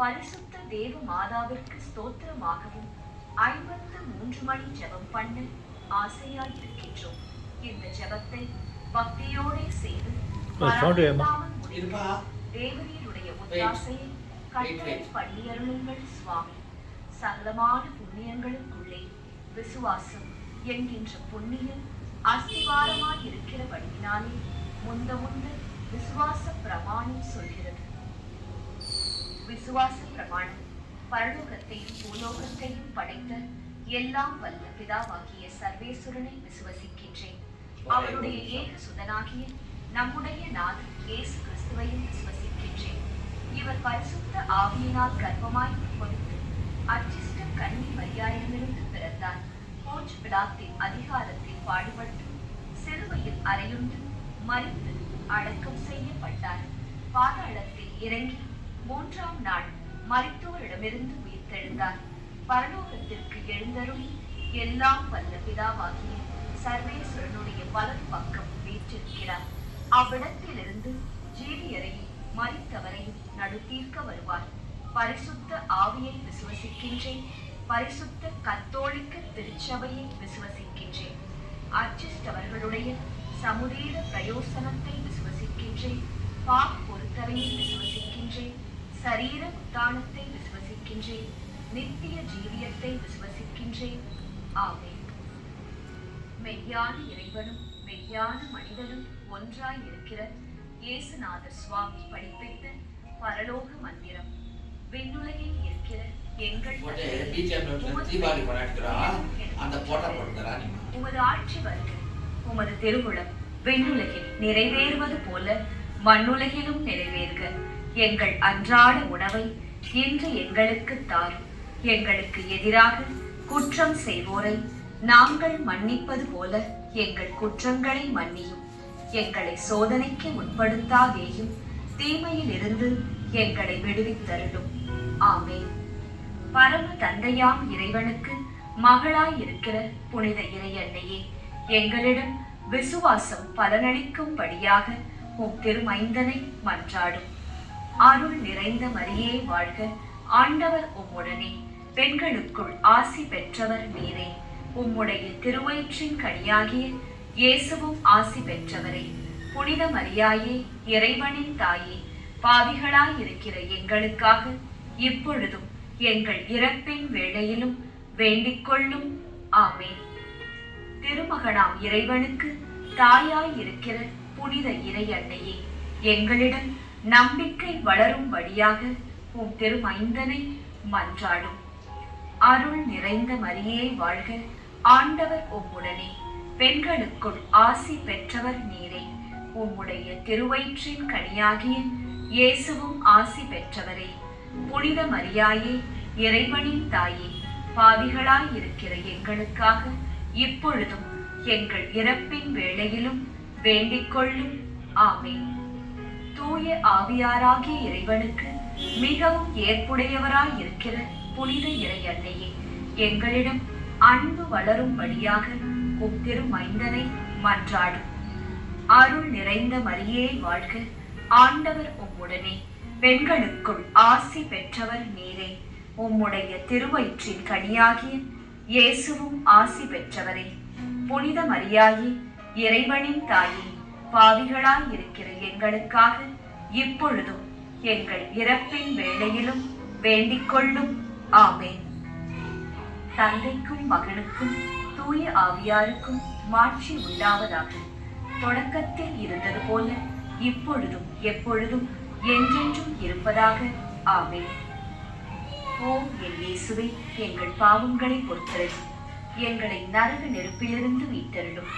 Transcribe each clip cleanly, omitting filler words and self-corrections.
பரிசுத்த தேவ மாதாவிற்கு ஸ்தோத்திரமாகவும் 53 மணி ஜெபம் பண்ண ஆசையாயிருக்கின்றோம். இந்த ஜெபத்தை பக்தியோடே செய்து தேவரீருடைய ஒத்தாசையை கட்டளை பண்ணியருளுங்கள் சுவாமி. சகலமான புண்ணியங்களுக்குள்ளே விசுவாசம் என்கின்ற புண்ணியம் அஸ்திவாரமாய் இருக்கிறபடியினாலே முந்த விசுவாச பிரமாணம் சொல்கிறது. விசுவாச பிரமாணம் பரலோகத்தையும் பூலோகத்தையும் படைத்த எல்லாம் வல்ல பிதாவாகிய சர்வேஸ்வரனை விசுவசிக்கின்றேன். அவருடைய ஏக சுதனாகிய நம்முடைய நாதர் இயேசு கிறிஸ்துவையும் விசுவசிக்கின்றேன். இவர் பரிசுத்த ஆவியினால் கர்ப்பமாய் உட்படுத்து அச்சிஷ்ட கன்னி மரியாதையிலிருந்து பிறந்தார். போஜ் பிலாத்தின் அதிகாரத்தில் பாடுபட்டு சிலுவையில் அறையுண்டு மரித்து அடக்கம் செய்யப்பட்டார். பாதாளத்தில் இறங்கி 3ஆம் நாள் மரித்தோரிடமிருந்து உயிர்த்தெழுந்தார். பரலோகத்திற்கு எழுந்தருளி எல்லாம் வல்ல பிதாவாகிய சர்வேஸ்வரனுடைய வலது பக்கம் வீற்றிருக்கிறார். அவ்விடத்திலிருந்து ஜீவியரையும் மரித்தவரையும் நடுத்தீர்க்க வருவார். பரிசுத்த ஆவியை விசுவசிக்கின்றேன். பரிசுத்த கத்தோலிக்க திருச்சபையை விசுவசிக்கின்றேன். அர்ச்சிஷ்டவர்களுடைய சமுதீர பிரயோசனத்தை விசுவசிக்கின்றேன். பாவ பொறுத்தலையை விசுவசிக்கின்றேன். சரீர உத்தானத்தை விசுவசிக்கின்றேன். நித்திய ஜீவியத்தை விசுவசிக்கின்றேன். ஆமென். மெய்யான இறைவனும் மெய்யான மனிதனும் ஒன்றாய் இருக்கிற இயேசுநாதர் சுவாமி படிப்பித்த பரலோக மந்திரம். விண்ணுலகில் இருக்கிற எங்கள் உமது ஆட்சி வருக. உமது திருவுளம் விண்ணுலகில் நிறைவேறுவது போல மண்ணுலகிலும் நிறைவேறுக. எங்கள் அன்றாட உணவை இன்று எங்களுக்கு தாரும். எங்களுக்கு எதிராக குற்றம் செய்வோரை நாங்கள் மன்னிப்பது போல எங்கள் குற்றங்களை மன்னியும். எங்களை சோதனைக்கு உட்படுத்தாதேயும், தீமையில் இருந்து எங்களை விடுவித்தருளும். ஆமென். பரம தந்தையாம் இறைவனுக்கு மகளாய் இருக்கிற புனித இறையன்னையே, எங்களிடம் விசுவாசம் பலனளிக்கும்படியாக உம் திருமைந்தனை மன்றாடும். அருள் நிறைந்த மரியே வாழ்க. ஆண்டவர் உம்முடனே. பெண்களுக்குள் ஆசி பெற்றவர் நீரே. உம்முடைய திருவயிற்றின் கனியாகிய இயேசுவும் ஆசி பெற்றவரே. புனித மரியாயே, இறைவனின் தாயே, பாவிகளாய் இருக்கிற எங்களுக்காக இப்பொழுதும் எங்கள் இறப்பின் வேளையிலும் வேண்டிக் கொள்ளும். ஆமென். திருமகனாம் இறைவனுக்கு தாயாய் இருக்கிற புனித இறை அன்னையே, எங்களிடம் நம்பிக்கை வளரும்படியாக உம் திருமைந்தனை மன்றாடும். அருள் நிறைந்த மரியே வாழ்க. ஆண்டவர் உம்முடனே. பெண்களுக்குள் ஆசி பெற்றவர் நீரே. உம்முடைய திருவயிற்றின் கனியாகிய இயேசுவும் ஆசி பெற்றவரே. புனித மரியாயே, இறைவனின் தாயே, பாவிகளாய் இருக்கிற எங்களுக்காக இப்பொழுதும் எங்கள் இறப்பின் வேளையிலும் வேண்டிக் கொள்ளும். ஆமென். தூய ஆவியாராகிய இறைவனுக்கு மிகவும் ஏற்புடையவராய் இருக்கிற புனித இறை அன்னையே, எங்களிடம் அன்பு வளரும்படியாக உம் திருமைந்தனை மன்றாடும். அருள் நிறைந்த மரியே வாழ்க. ஆண்டவர் உம்முடனே. பெண்களுக்குள் ஆசி பெற்றவர் நீரே. உம்முடைய திருவயிற்றின் கனியாகிய இயேசுவும் ஆசி பெற்றவரே. புனித மரியாயே, இறைவனின் தாயே, பாவிகளாய் இருக்கிற எங்களுக்காக இப்பொழுதும் எங்கள் இறப்பின் வேளையிலும் வேண்டிக் கொள்ளும். ஆமென். தந்தைக்கும் மகனுக்கும் தூய ஆவியாருக்கும் மாட்சி உண்டாவதாக. தொடக்கத்தில் இருந்தது போல இப்பொழுதும் எப்பொழுதும் என்றென்றும் இருப்பதாக. ஆமென். ஓம் என் இயேசுவே, எங்கள் பாவங்களை பொறுத்தருளும். எங்களை நரக நெருப்பிலிருந்து மீட்டருளும்.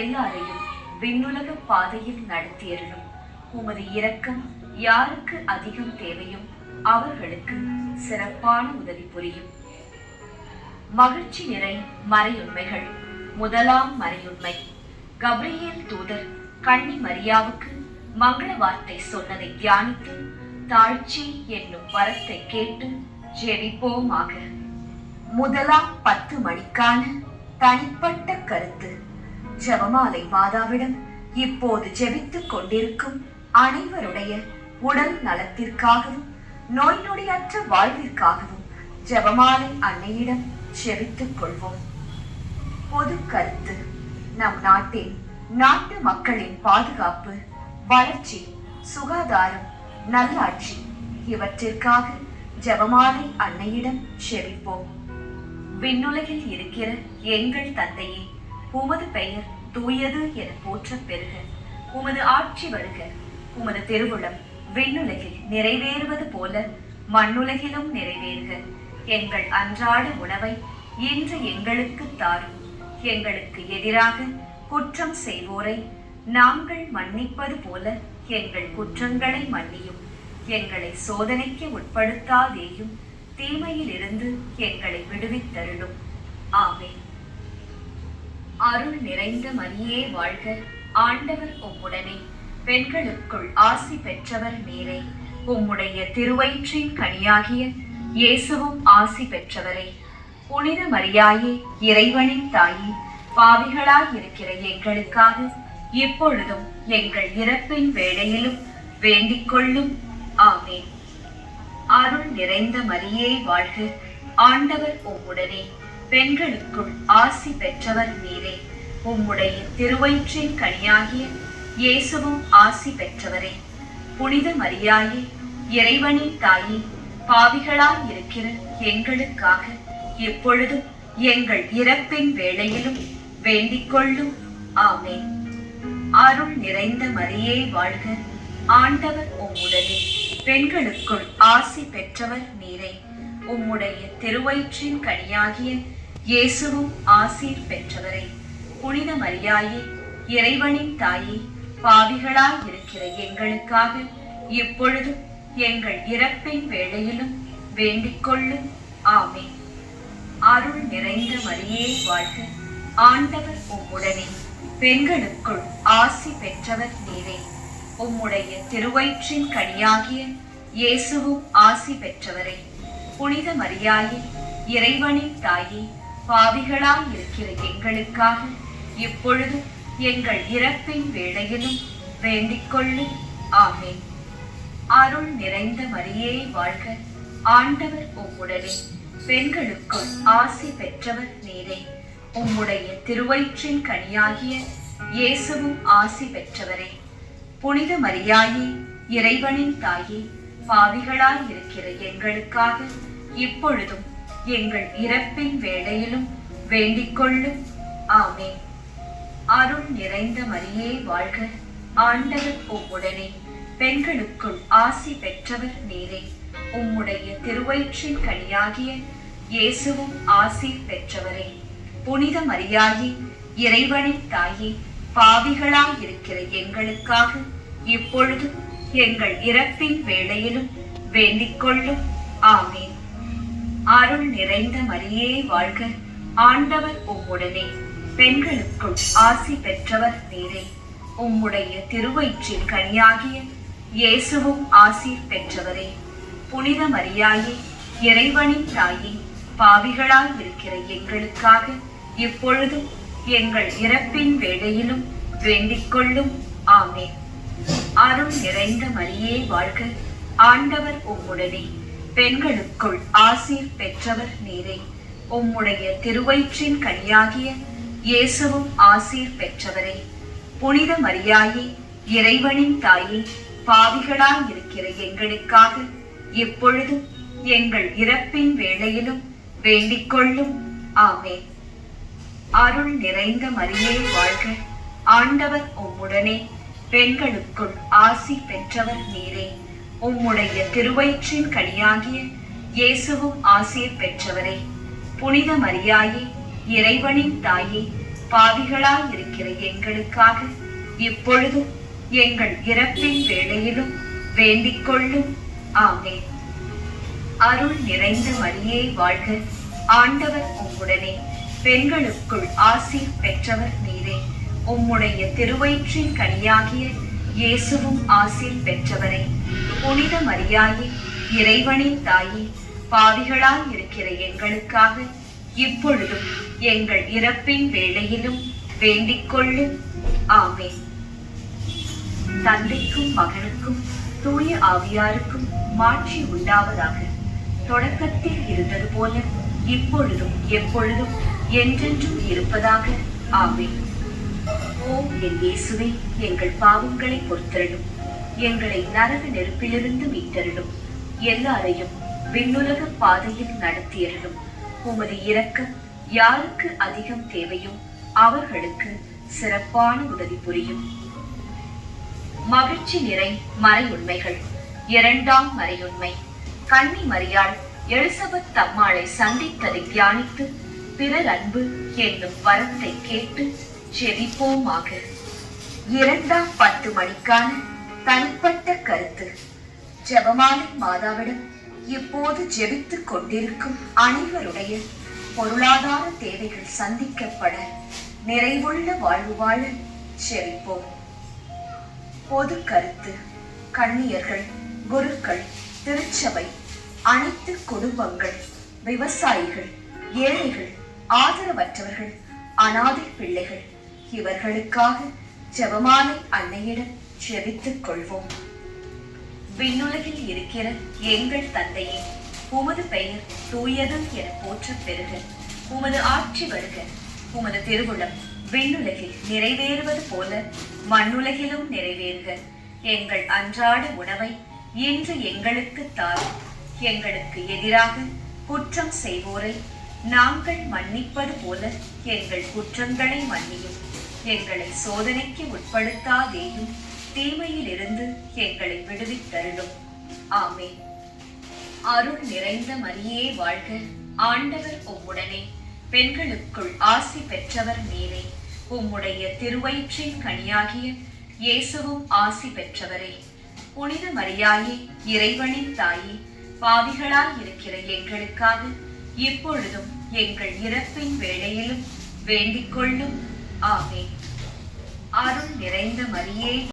எல்லாரையும் விண்ணுலக பாதையில் நடத்தியருளும். உமது இரக்கம் யாருக்கு அதிகம் தேவையும் அவர்களுக்கு சிறப்பான உதவி புரியும். மகிழ்ச்சி நிறை மறையுண்மைகள். முதலாம் மறையுண்மை. கபிரியேல் தூதர் கன்னி மரியாவுக்கு மங்கள வார்த்தை சொன்னதை தியானித்து தாழ்ச்சி என்னும் வரத்தை கேட்டு ஜெபிப்போமாக. முதலாம் 10 மணிக்கான தனிப்பட்ட கருத்து. ஜெபமாலை மாதாவிடம் இப்போது ஜெபித்துக் கொண்டிருக்கும் அனைவருடைய உடல் நலத்திற்காகவும் நோய் நொடியற்ற வாழ்விற்காகவும் ஜெபமாலை அன்னையிடம் செபித்துக் கொள்வோம். பொது கருத்து: நம் நாட்டு மக்களின் பாதுகாப்பு, வளர்ச்சி, சுகாதாரம், நல்லாட்சி இவற்றிற்காக ஜெபமாலை அன்னையிடம் செபிப்போம். விண்ணுலகில் இருக்கிற எங்கள் தந்தையே, உமது பெயர் தூயது என போற்றப் பெறுக. உமது ஆட்சி வருக. உமது திருவுளம் விண்ணுலகில் நிறைவேறுவது போல மண்ணுலகிலும் நிறைவேறுக. எங்கள் அன்றாட உணவை இன்று எங்களுக்கு தாரும். எங்களுக்கு எதிராக குற்றம் செய்வோரை நாங்கள் மன்னிப்பது போல எங்கள் குற்றங்களை மன்னியும். எங்களை சோதனைக்கு உட்படுத்தாதேயும், தீமையில் இருந்து எங்களை விடுவித்தருளும். ஆமென். அருள் நிறைந்த மரியே வாழ்க. ஆண்டவர் உம்முடனே, பெண்களுக்குள் ஆசி பெற்றவர் நீரே. உம்முடைய திருவயிற்றின் கனியாகிய இயேசுவும் ஆசி பெற்றவரே. புனித மரியாயே, இறைவனின் தாயே, பாவிகளாய் இருக்கிற எங்களுக்காக இப்பொழுதும் எங்கள் இறப்பின் வேளையிலும் வேண்டிக் கொள்ளும். ஆமென். அருள் நிறைந்த மரியே வாழ்க. ஆண்டவர் உம்முடனே, பெண்களுக்குள் ஆசி பெற்றவர் நீரே. உம்முடைய திருவயிற்றின் கனியாகிய இயேசுவும் ஆசி பெற்றவரே. புனித மரியாயே, இறைவனின் தாயே, பாவிகளாய் இருக்கிற எங்களுக்காக இப்பொழுதும் எங்கள் இறப்பின் வேளையிலும் வேண்டிக் கொள்ளும். ஆமென். அருள் நிறைந்த மரியே வாழ்க. ஆண்டவர் உம்முடனே, பெண்களுக்குள் ஆசி பெற்றவர் நீரே. உம்முடைய திருவயிற்றின் கனியாகிய இயேசுவும் ஆசி பெற்றவரே. புனித மரியாயே, இறைவனின் தாயே, பாவிகளாய் இருக்கிற எங்களுக்காக இப்பொழுதும் எங்கள் இறப்பின் வேளையிலும் வேண்டிக் கொள்ளும். ஆமென். அருள் நிறைந்த மரியே வாழ்க. ஆண்டவர் உம்முடனே, பெண்களுக்குள் ஆசி பெற்றவர் நீரே. உம்முடைய திருவயிற்றின் கனியாகிய இயேசுவும் ஆசி பெற்றவரே. புனித மரியாயே, இறைவனின் தாயே, பாவிகளாய் இருக்கிற எங்களுக்காக இப்பொழுது எங்கள் இறப்பின் வேளையிலும் வேண்டிக் கொள்ளும். ஆமென். அருள் நிறைந்த மரியே வாழ்க. ஆண்டவர் உம்முடனே, பெண்களுக்குள் ஆசி பெற்றவர் நீரே. உம்முடைய திருவயிற்றின் கனியாகிய இயேசுவும் ஆசி பெற்றவரே. புனித மரியாயே, இறைவனின் தாயே, பாவிகளாய் இருக்கிற எங்களுக்காக இப்பொழுதும் எங்கள் இறப்பின் வேளையிலும் வேண்டிக் கொள்ளும். ஆமென். அருள் நிறைந்த மரியே வாழ்க. ஆண்டவர் உம்முடனே, பெண்களுக்குள் ஆசி பெற்றவர் நீரே. உம்முடைய திருவயிற்றின் கனியாகிய இயேசுவும் ஆசி பெற்றவரே. புனித மரியாயே, இறைவனின் தாயே, பாவிகளாய் இருக்கிற எங்களுக்காக இப்பொழுது எங்கள் இறப்பின் வேளையிலும் வேண்டிக் கொள்ளும். ஆமென். அருள் நிறைந்த மரியே வாழ்க. ஆண்டவர் உம்முடனே, பெண்களுக்குள் ஆசி பெற்றவர் நீரே. உம்முடைய திருவயிற்றின் கனியாகிய இயேசுவும் ஆசி பெற்றவரே. புனித மரியாயே, இறைவனின் தாயே, பாவிகளாய் இருக்கிற எங்களுக்காக இப்பொழுதும் எங்கள் இறப்பின் வேளையிலும் வேண்டிக் கொள்ளும். ஆமென். அருள் நிறைந்த மரியே வாழ்க. ஆண்டவர் உம்முடனே, பெண்களுக்குள் ஆசி பெற்றவர் நீரே. உம்முடைய திருவயிற்றின் கனியாகிய இயேசுவும் ஆசி பெற்றவரே. புனித மரியாயே, இறைவனின் தாயே, பாவிகளாய் இருக்கிற எங்களுக்காக இப்பொழுதும் எங்கள் இறப்பின் வேளையிலும் வேண்டிக் கொள்ளும். ஆமென். அருள் நிறைந்த மரியே வாழ்க. ஆண்டவர் உம்முடனே, பெண்களுக்குள் ஆசி பெற்றவர் நீரே. உம்முடைய திருவயிற்றின் கனியாகிய இயேசுவும் ஆசி பெற்றவரே. புனித மரியாயே, இறைவனின் தாயே, பாவிகளாய் இருக்கிற எங்களுக்காக இப்பொழுதும் எங்கள் இறப்பின் வேளையிலும் வேண்டிக் கொள்ளும். ஆமென். அருள் நிறைந்த மரியே வாழ்க. ஆண்டவர் உம்முடனே, பெண்களுக்குள் ஆசி பெற்றவர் நீரே. உம்முடைய திருவயிற்றின் கனியாகிய இயேசுவும் ஆசி பெற்றவரே. புனித மரியாயே, இறைவனின் தாயே, பாவிகளாய் இருக்கிற எங்களுக்காக இப்பொழுதும் எங்கள் இறப்பின் வேளையிலும் வேண்டிக் கொள்ளும். ஆமென். தந்தைக்கும் மகனுக்கும் தூய ஆவியாருக்கும் மாட்சி உண்டாவதாக. தொடக்கத்தில் இருந்தது போல இப்பொழுதும் எப்பொழுதும் என்றென்றும் இருப்பதாக. ஆமென். ஓ என் இயேசுவே, எங்கள் பாவங்களை பொறுத்தருளும். எங்களை நரக நெருப்பிலிருந்து மீட்டருளும். எல்லாரையும் விண்ணுலக பாதையில் நடத்தியருளும். உமது இரக்கம் யாருக்கு அதிகம் தேவையோ அவர்களுக்கு சிறப்பான உதவி புரியும். மகிழ்ச்சி நிறை மறையுண்மைகள். இரண்டாம் மறையுண்மை. கன்னி மரியாள் எலிசபெத் அம்மாளை சந்தித்ததை தியானித்து பிறர் அன்பு என்னும் வரத்தை கேட்டு ஜெபிப்போமாக. இரண்டாம் 10 மணிக்கான தனிப்பட்ட கருத்து. ஜெபமாலை மாதாவிடம் இப்போது ஜெபித்துக் கொண்டிருக்கும் அனைவருடைய பொருளாதார தேவைகள் சந்திக்கப்பட நிறைவுள்ள வாழ்வு வாழ ஜெபிப்போம். பொது கருத்து. கன்னியர்கள், குருக்கள், திருச்சபை, அனைத்து குடும்பங்கள், விவசாயிகள், ஏழைகள், ஆதரவற்றவர்கள், அனாதை பிள்ளைகள் இவர்களுக்காக ஜெபமாலை அன்னையிடம் ஜெபித்துக் கொள்வோம். விண்ணுலகில் இருக்கிற எங்கள் தந்தையே, உமது பெயர் தூயது என போற்றப் பெறுக. உமது ஆட்சி வருக. உமது திருவுளம் விண்ணுலகில் நிறைவேறுவது போல மண்ணுலகிலும் நிறைவேறுக. எங்கள் அன்றாட உணவை இன்று எங்களுக்கு தாரும். எங்களுக்கு எதிராக குற்றம் செய்வோரை நாங்கள் மன்னிப்பது போல எங்கள் குற்றங்களை மன்னியும். எங்களை சோதனைக்கு உட்படுத்தாதேயும், தீமையில் இருந்து எங்களை விடுவித்தருளும். ஆமென். அருள் நிறைந்த மரியே வாழ்க. ஆண்டவர் உம்முடனே. பெண்களுக்குள் ஆசி பெற்றவர் நீரே. உம்முடைய திருவயிற்றின் கனியாகிய இயேசுவும் ஆசி பெற்றவரே. புனித மரியாயே, இறைவனின் தாயே, பாவிகளாய் இருக்கிற எங்களுக்காக இப்பொழுதும் எங்கள் இறப்பின் வேளையிலும் வேண்டிக் கொள்ளும். ஆமென். அருள் நிறைந்த மரியே